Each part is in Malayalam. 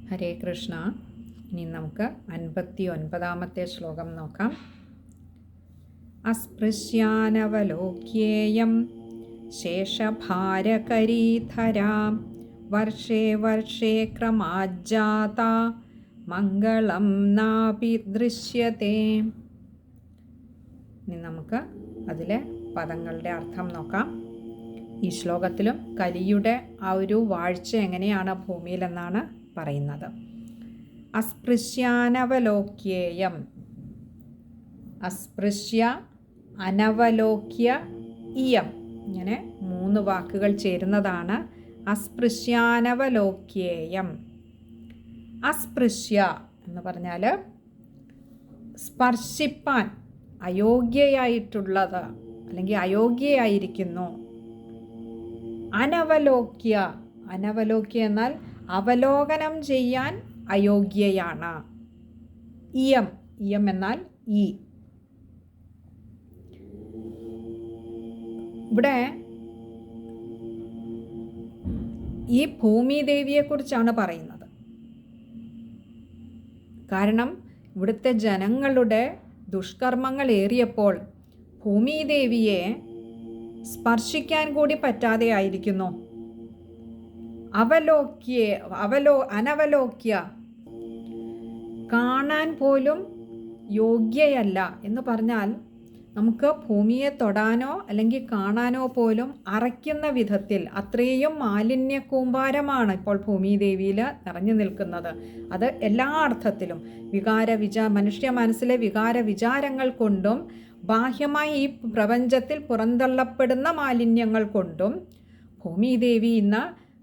ഹരേ കൃഷ്ണ. ഇനി നമുക്ക് 59-ാമത്തെ ശ്ലോകം നോക്കാം. അസ്പൃശ്യാനവലോക്യേയം ശേഷഭാരകരീധരാം വർഷേ വർഷേ ക്രമാജ്ജാത മംഗളം നാപി ദൃശ്യത്തെ. ഇനി നമുക്ക് അതിലെ പദങ്ങളുടെ അർത്ഥം നോക്കാം. ഈ ശ്ലോകത്തിലും കലിയുടെ ആ ഒരു വാഴ്ച എങ്ങനെയാണ് ഭൂമിയിലെന്നാണ് പറയുന്നത്. അസ്പൃശ്യാനവലോക്യേയം, അസ്പൃശ്യ അനവലോക്യ ഇയം, ഇങ്ങനെ 3 വാക്കുകൾ ചേരുന്നതാണ് അസ്പൃശ്യാനവലോക്യേയം. അസ്പൃശ്യ എന്ന് പറഞ്ഞാൽ സ്പർശിപ്പാൻ അയോഗ്യയായിട്ടുള്ളത് അല്ലെങ്കിൽ അയോഗ്യയായിരിക്കുന്നു. അനവലോക്യ, അനവലോക്യ എന്നാൽ അവലോകനം ചെയ്യാൻ അയോഗ്യയാണ്. ഇയം, ഇയം എന്നാൽ ഈ. ഇവിടെ ഈ ഭൂമിദേവിയെക്കുറിച്ചാണ് പറയുന്നത്. കാരണം ഇവിടുത്തെ ജനങ്ങളുടെ ദുഷ്കർമ്മങ്ങൾ ഏറിയപ്പോൾ ഭൂമിദേവിയെ സ്പർശിക്കാൻ കൂടി പറ്റാതെ ആയിരിക്കുന്നു. അനവലോക്യ, കാണാൻ പോലും യോഗ്യയല്ല എന്ന് പറഞ്ഞാൽ നമുക്ക് ഭൂമിയെ തൊടാനോ അല്ലെങ്കിൽ കാണാനോ പോലും അറയ്ക്കുന്ന വിധത്തിൽ അത്രയും മാലിന്യ കൂമ്പാരമാണ് ഇപ്പോൾ ഭൂമിദേവിയിൽ നിറഞ്ഞു നിൽക്കുന്നത്. അത് എല്ലാ അർത്ഥത്തിലും മനുഷ്യ മനസ്സിലെ വികാര വിചാരങ്ങൾ കൊണ്ടും ബാഹ്യമായി ഈ പ്രപഞ്ചത്തിൽ പുറന്തള്ളപ്പെടുന്ന മാലിന്യങ്ങൾ കൊണ്ടും ഭൂമിദേവി ഇന്ന്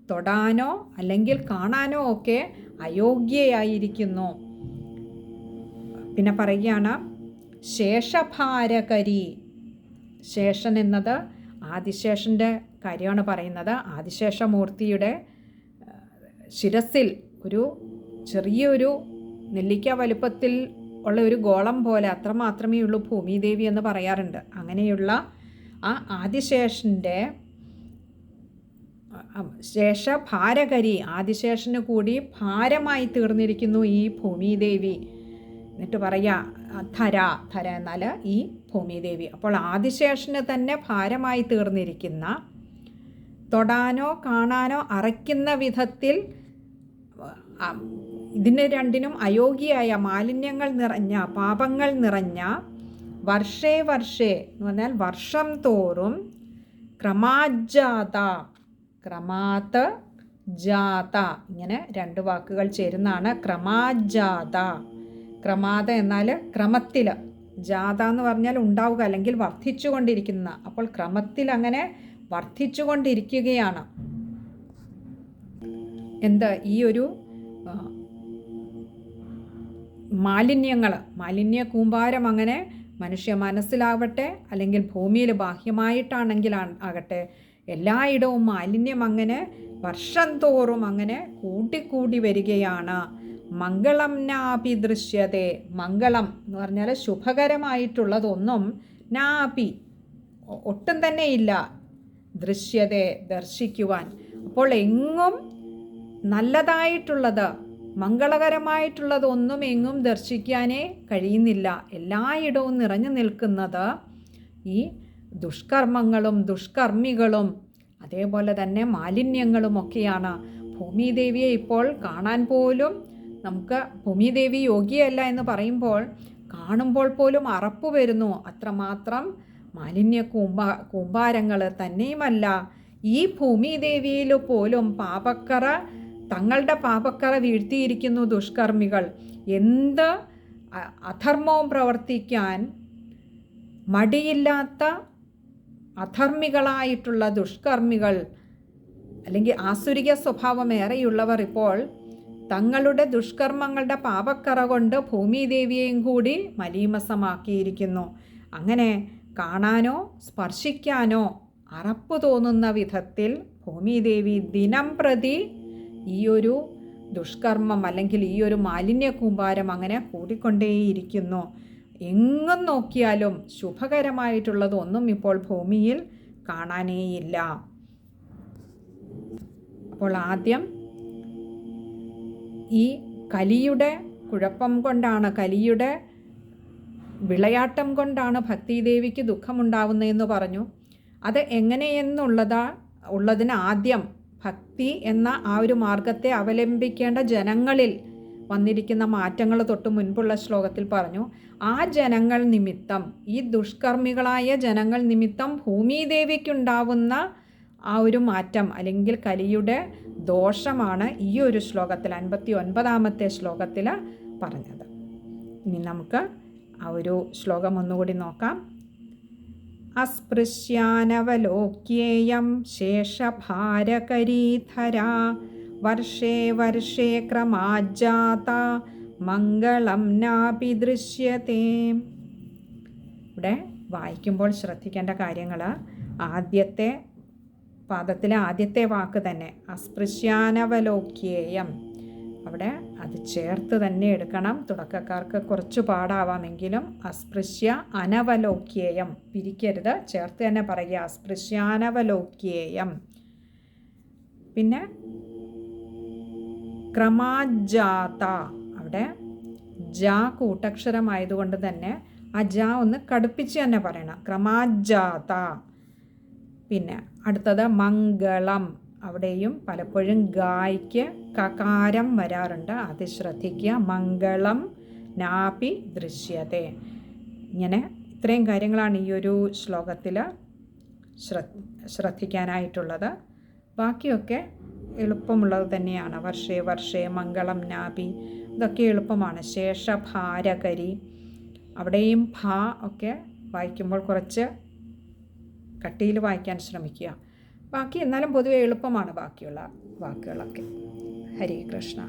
തൊടാനോ അല്ലെങ്കിൽ കാണാനോ ഒക്കെ അയോഗ്യയായിരിക്കുന്നു. പിന്നെ പറയുകയാണ് ശേഷഭാരകരി. ശേഷൻ എന്നത് ആദിശേഷൻ്റെ കാര്യമാണ് പറയുന്നത്. ആദിശേഷമൂർത്തിയുടെ ശിരസിൽ ഒരു ചെറിയൊരു നെല്ലിക്ക വലുപ്പത്തിൽ ഉള്ള ഒരു ഗോളം പോലെ അത്രമാത്രമേ ഉള്ളൂ ഭൂമിദേവി എന്ന് പറയാറുണ്ട്. അങ്ങനെയുള്ള ആ ആദിശേഷൻ്റെ ശേഷഭാരകരി, ആദിശേഷന് കൂടി ഭാരമായി തീർന്നിരിക്കുന്നു ഈ ഭൂമിദേവി. എന്നിട്ട് പറയാ ധര, ധര എന്നാൽ ഈ ഭൂമിദേവി. അപ്പോൾ ആദിശേഷന് തന്നെ ഭാരമായി തീർന്നിരിക്കുന്ന, തൊടാനോ കാണാനോ അറയ്ക്കുന്ന വിധത്തിൽ ഇതിന് രണ്ടിനും അയോഗ്യയായ മാലിന്യങ്ങൾ നിറഞ്ഞ, പാപങ്ങൾ നിറഞ്ഞ, വർഷേ വർഷേ എന്ന് പറഞ്ഞാൽ വർഷം തോറും, ക്രമാജാത, ക്രമാത് ജാത, ഇങ്ങനെ 2 വാക്കുകൾ ചേരുന്നതാണ് ക്രമാജാത. ക്രമാത എന്നാൽ ക്രമത്തിൽ, ജാത എന്ന് പറഞ്ഞാൽ ഉണ്ടാവുക അല്ലെങ്കിൽ വർദ്ധിച്ചു കൊണ്ടിരിക്കുന്ന. അപ്പോൾ ക്രമത്തിൽ അങ്ങനെ വർദ്ധിച്ചു കൊണ്ടിരിക്കുകയാണ്. ഈ ഒരു മാലിന്യ കൂമ്പാരം അങ്ങനെ മനുഷ്യ മനസ്സിലാവട്ടെ അല്ലെങ്കിൽ ഭൂമിയിൽ ബാഹ്യമായിട്ടാണെങ്കിൽ ആകട്ടെ, എല്ലായിടവും മാലിന്യം അങ്ങനെ വർഷം തോറും അങ്ങനെ കൂട്ടിക്കൂടി വരികയാണ്. മംഗളം നാപി ദൃശ്യതേ. മംഗളം എന്ന് പറഞ്ഞാൽ ശുഭകരമായിട്ടുള്ളതൊന്നും നാപി ഒട്ടും തന്നെ ഇല്ല, ദൃശ്യതേ ദർശിക്കുവാൻ. അപ്പോൾ എങ്ങും നല്ലതായിട്ടുള്ളത്, മംഗളകരമായിട്ടുള്ളതൊന്നും എങ്ങും ദർശിക്കാനേ കഴിയുന്നില്ല. എല്ലായിടവും നിറഞ്ഞു നിൽക്കുന്നത് ഈ ദുഷ്കർമ്മങ്ങളും ദുഷ്കർമ്മികളും അതേപോലെ തന്നെ മാലിന്യങ്ങളുമൊക്കെയാണ്. ഭൂമിദേവിയെ ഇപ്പോൾ കാണാൻ പോലും നമുക്ക് ഭൂമിദേവി യോഗ്യയല്ല എന്ന് പറയുമ്പോൾ കാണുമ്പോൾ പോലും അറപ്പ് വരുന്നു. അത്രമാത്രം മാലിന്യ കൂമ്പാരങ്ങൾ. തന്നെയുമല്ല, ഈ ഭൂമിദേവിയിൽ പോലും പാപക്കറ, തങ്ങളുടെ പാപക്കറ വീഴ്ത്തിയിരിക്കുന്നു ദുഷ്കർമ്മികൾ. എന്ത് അധർമ്മവും പ്രവർത്തിക്കാൻ മടിയില്ലാത്ത അധർമ്മികളായിട്ടുള്ള ദുഷ്കർമ്മികൾ അല്ലെങ്കിൽ ആസുരിക സ്വഭാവം ഏറെയുള്ളവർ ഇപ്പോൾ തങ്ങളുടെ ദുഷ്കർമ്മങ്ങളുടെ പാപക്കറ കൊണ്ട് ഭൂമിദേവിയെയും കൂടി മലീമസമാക്കിയിരിക്കുന്നു. അങ്ങനെ കാണാനോ സ്പർശിക്കാനോ അറപ്പ് തോന്നുന്ന വിധത്തിൽ ഭൂമിദേവി ദിനം പ്രതി ഈ ഒരു ദുഷ്കർമ്മം അല്ലെങ്കിൽ ഈ ഒരു മാലിന്യ കൂമ്പാരം അങ്ങനെ കൂടിക്കൊണ്ടേയിരിക്കുന്നു. എങ്ങും നോക്കിയാലും ശുഭകരമായിട്ടുള്ളതൊന്നും ഇപ്പോൾ ഭൂമിയിൽ കാണാനേയില്ല. അപ്പോൾ ആദ്യം ഈ കലിയുടെ കുഴപ്പം കൊണ്ടാണ്, കലിയുടെ വിളയാട്ടം കൊണ്ടാണ് ഭക്തിദേവിക്ക് ദുഃഖമുണ്ടാവുന്നതെന്ന് പറഞ്ഞു. അത് ഉള്ളതിന് ആദ്യം ഭക്തി എന്ന ആ ഒരു മാർഗത്തെ അവലംബിക്കേണ്ട ജനങ്ങളിൽ വന്നിരിക്കുന്ന മാറ്റങ്ങൾ തൊട്ട് മുൻപുള്ള ശ്ലോകത്തിൽ പറഞ്ഞു. ആ ജനങ്ങൾ നിമിത്തം, ഈ ദുഷ്കർമ്മികളായ ജനങ്ങൾ നിമിത്തം ഭൂമിദേവിക്കുണ്ടാവുന്ന ആ ഒരു മാറ്റം അല്ലെങ്കിൽ കലിയുടെ ദോഷമാണ് ഈ ഒരു ശ്ലോകത്തിൽ 59ാമത്തെ ശ്ലോകത്തിൽ പറഞ്ഞത്. ഇനി നമുക്ക് ആ ഒരു ശ്ലോകം ഒന്നുകൂടി നോക്കാം. അസ്പൃശ്യാനവലോക്യേയം ശേഷഭാരകരീധരാ വർഷേ വർഷേ ക്രമാജാത മംഗളം നാപി ദൃശ്യത്തെ. ഇവിടെ വായിക്കുമ്പോൾ ശ്രദ്ധിക്കേണ്ട കാര്യങ്ങൾ, ആദ്യത്തെ പാദത്തിലെ ആദ്യത്തെ വാക്ക് തന്നെ അസ്പൃശ്യാനവലോക്യേയം, അവിടെ അത് ചേർത്ത് തന്നെ എടുക്കണം. തുടക്കക്കാർക്ക് കുറച്ച് പാടാവാമെങ്കിലും അസ്പൃശ്യ അനവലോക്യേയം പിരിക്കരുത്, ചേർത്ത് തന്നെ പറയുക അസ്പൃശ്യാനവലോക്യേയം. പിന്നെ ക്രമാജാത, അവിടെ ജ കൂട്ടക്ഷരമായതുകൊണ്ട് തന്നെ ആ ജ ഒന്ന് കടുപ്പിച്ച് തന്നെ പറയണം, ക്രമാജാത. പിന്നെ അടുത്തത് മംഗളം, അവിടെയും പലപ്പോഴും ഗായ്ക്ക് കകാരം വരാറുണ്ട്, അത് ശ്രദ്ധിക്കുക. മംഗളം നാപി ദൃശ്യത്തെ. ഇങ്ങനെ ഇത്രയും കാര്യങ്ങളാണ് ഈ ഒരു ശ്ലോകത്തിൽ ശ്രദ്ധിക്കാനായിട്ടുള്ളത്. ബാക്കിയൊക്കെ എളുപ്പമുള്ളത് തന്നെയാണ്. വർഷേ വർഷേ മംഗളം നാപി ഇതൊക്കെ എളുപ്പമാണ്. ശേഷഭാരകരി, അവിടെയും ഭ ഒക്കെ വായിക്കുമ്പോൾ കുറച്ച് കട്ടിയിൽ വായിക്കാൻ ശ്രമിക്കുക. ബാക്കി എന്നാലും പൊതുവെ എളുപ്പമാണ് ബാക്കിയുള്ള വാക്കുകളൊക്കെ. ഹരേ കൃഷ്ണ.